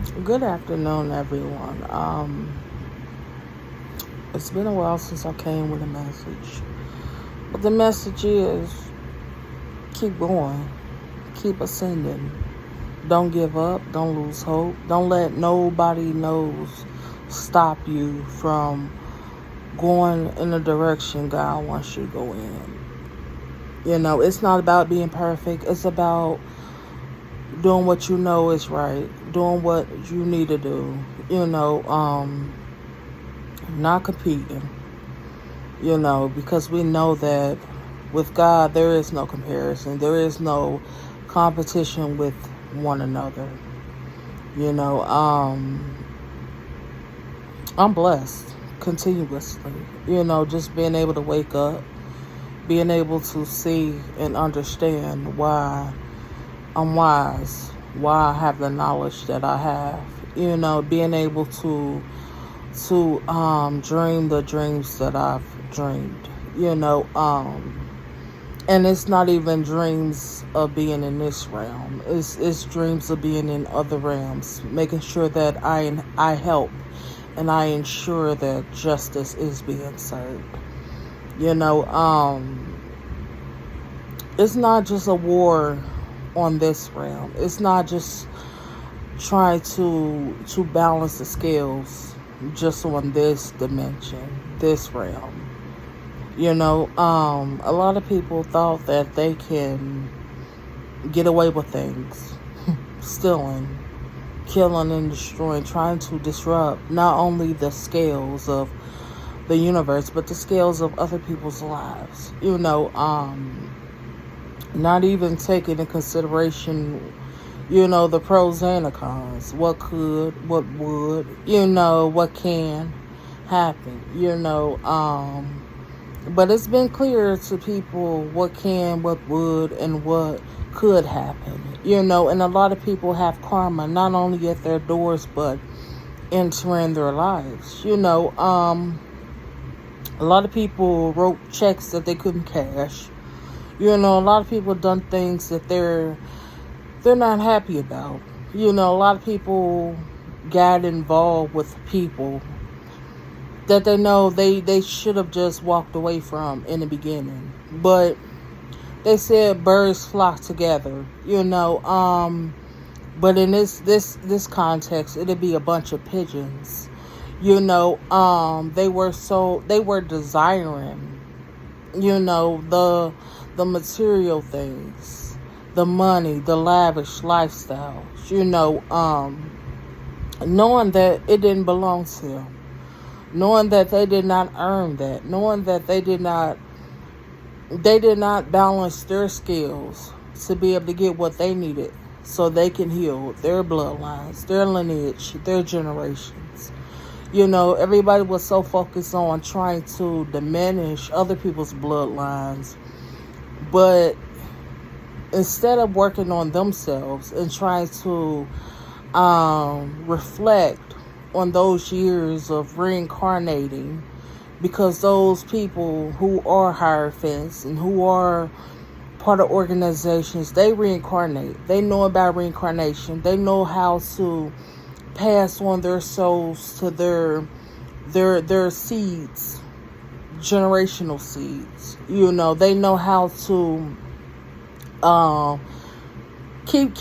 Good afternoon, everyone. It's been a while since I came with a message, but the message is keep going, keep ascending. Don't give up. Don't lose hope. Don't let nobody knows stop you from going in the direction God wants you to go in. It's not about being perfect. It's about doing what you know is right, doing what you need to do. Not competing. Because we know that with God there is no comparison. There is no competition with one another. You know, I'm blessed continuously. Just being able to wake up, being able to see and understand why I'm wise, why I have the knowledge that I have. Being able to dream the dreams that I've dreamed. And it's not even dreams of being in this realm. It's dreams of being in other realms, making sure that I help and I ensure that justice is being served. You know, it's not just a war on this realm. It's not just trying to balance the scales just on this dimension, this realm. A lot of people thought that they can get away with things, stealing, killing, and destroying, trying to disrupt not only the scales of the universe, but the scales of other people's lives. Not even taking into consideration, the pros and the cons, what could, what would, what can happen, but it's been clear to people what can, what would, and what could happen. And a lot of people have karma not only at their doors but entering their lives. A lot of people wrote checks that they couldn't cash. A lot of people done things that they're not happy about. A lot of people got involved with people that they know they should have just walked away from in the beginning. But they said birds flock together, but in this context it'd be a bunch of pigeons. They were desiring, the material things, the money, the lavish lifestyles, knowing that it didn't belong to them, knowing that they did not earn that, knowing that they did not balance their skills to be able to get what they needed so they can heal their bloodlines, their lineage, their generations. Everybody was so focused on trying to diminish other people's bloodlines, but instead of working on themselves and trying to reflect on those years of reincarnating, because those people who are hierophants and who are part of organizations, they reincarnate. They know about reincarnation. They know how to pass on their souls to their seeds, generational seeds. They know how to keep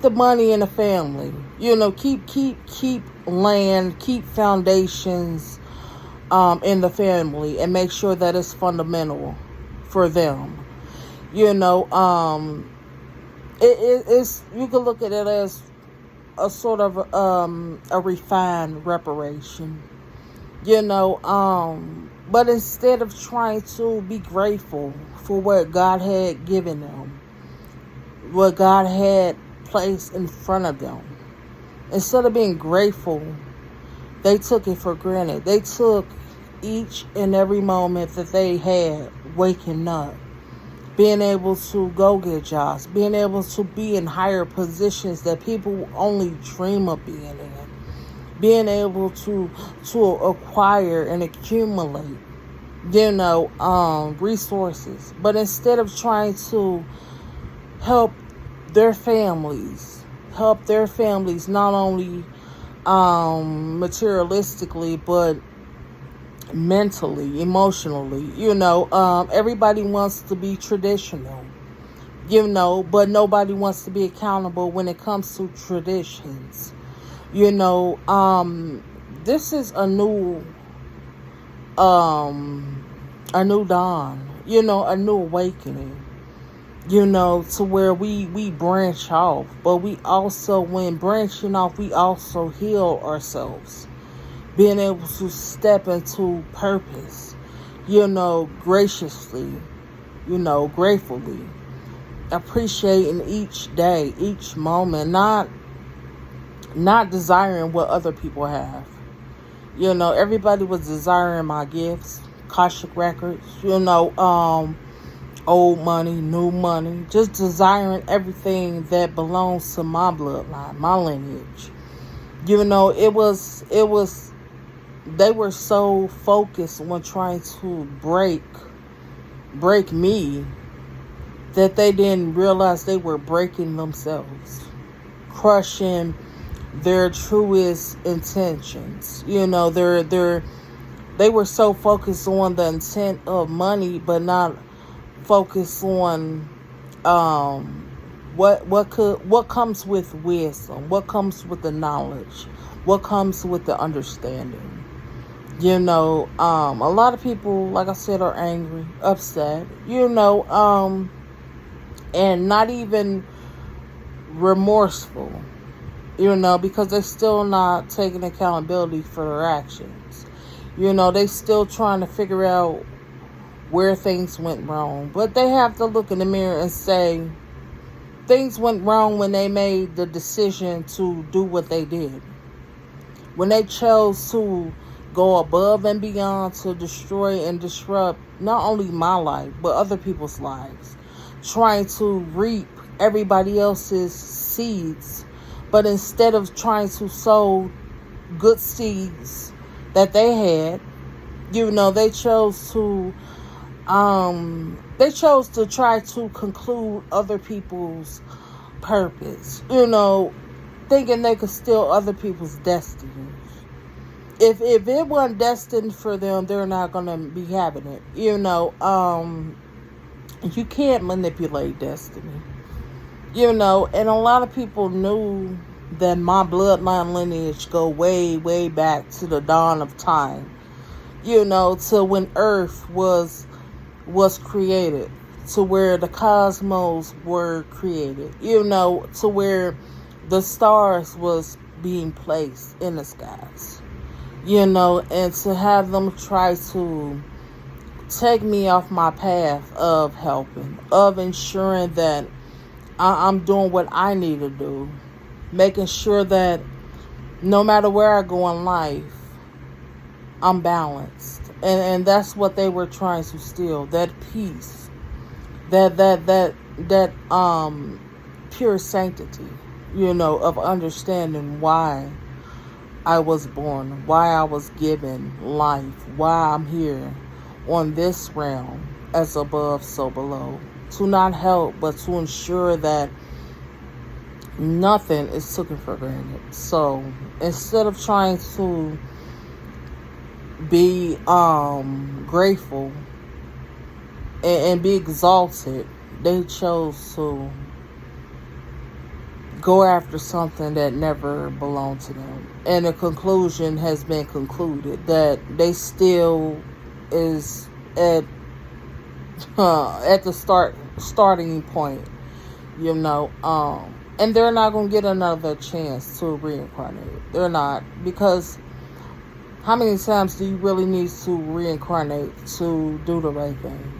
the money in the family. Keep land, keep foundations in the family, and make sure that it's fundamental for them. It's, you can look at it as a sort of a refined reparation. But instead of trying to be grateful for what God had given them, what God had placed in front of them, instead of being grateful, they took it for granted. They took each and every moment that they had waking up, being able to go get jobs, being able to be in higher positions that people only dream of being in, being able to acquire and accumulate, resources. But instead of trying to help their families, help their families not only materialistically but mentally, emotionally. Everybody wants to be traditional, but nobody wants to be accountable when it comes to traditions. This is a new dawn, a new awakening, to where we branch off, but we also, when branching off, we also heal ourselves, being able to step into purpose, graciously, gratefully, appreciating each day, each moment, not desiring what other people have. Everybody was desiring my gifts, Akashic records, old money, new money, just desiring everything that belongs to my bloodline, my lineage. They were so focused on trying to break me that they didn't realize they were breaking themselves, crushing their truest intentions. They were so focused on the intent of money, but not focused on what comes with wisdom, what comes with the knowledge, what comes with the understanding. A lot of people, like I said, are angry, upset, and not even remorseful, because they're still not taking accountability for their actions. They still trying to figure out where things went wrong. But they have to look in the mirror and say, things went wrong when they made the decision to do what they did. When they chose to go above and beyond to destroy and disrupt not only my life, but other people's lives. Trying to reap everybody else's seeds. But instead of trying to sow good seeds that they had, they chose to try to conclude other people's purpose, thinking they could steal other people's destinies. If it wasn't destined for them, they're not going to be having it. You can't manipulate destiny. And a lot of people knew that my bloodline lineage go way, way back to the dawn of time. To when Earth was created, to where the cosmos were created, to where the stars was being placed in the skies, and to have them try to take me off my path of helping, of ensuring that I'm doing what I need to do, making sure that no matter where I go in life, I'm balanced. And that's what they were trying to steal, that peace, that pure sanctity, of understanding why I was born, why I was given life, why I'm here on this realm, as above, so below. To not help, but to ensure that nothing is taken for granted. So instead of trying to be grateful and be exalted, they chose to go after something that never belonged to them. And the conclusion has been concluded that they still is at the starting point, and they're not going to get another chance to reincarnate. They're not, because how many times do you really need to reincarnate to do the right thing?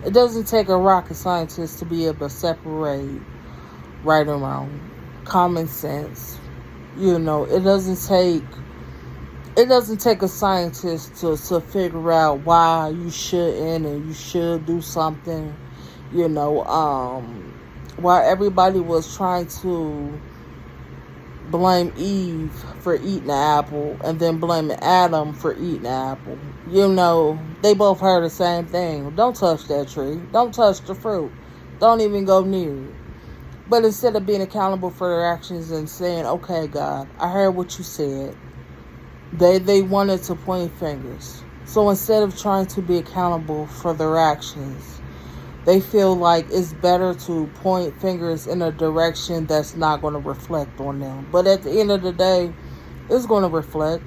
It doesn't take a rocket scientist to be able to separate right and wrong. Common sense. It doesn't take a scientist to figure out why you shouldn't and you should do something. Why everybody was trying to blame Eve for eating the apple and then blaming Adam for eating the apple. They both heard the same thing. Don't touch that tree. Don't touch the fruit. Don't even go near it. But instead of being accountable for their actions and saying, okay, God, I heard what you said, they wanted to point fingers. So instead of trying to be accountable for their actions, they feel like it's better to point fingers in a direction that's not going to reflect on them. But at the end of the day, it's going to reflect,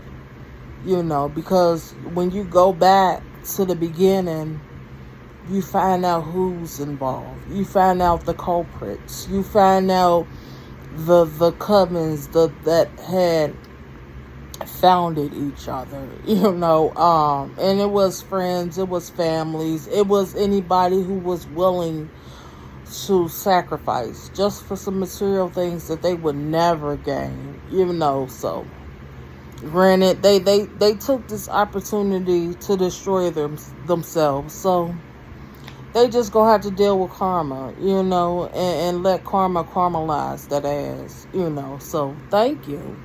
because when you go back to the beginning, you find out who's involved. You find out the culprits. You find out the covens that had founded each other, and it was friends, it was families, it was anybody who was willing to sacrifice just for some material things that they would never gain, so granted they took this opportunity to destroy themselves, so they just gonna have to deal with karma, and let karma caramelize that ass, so thank you.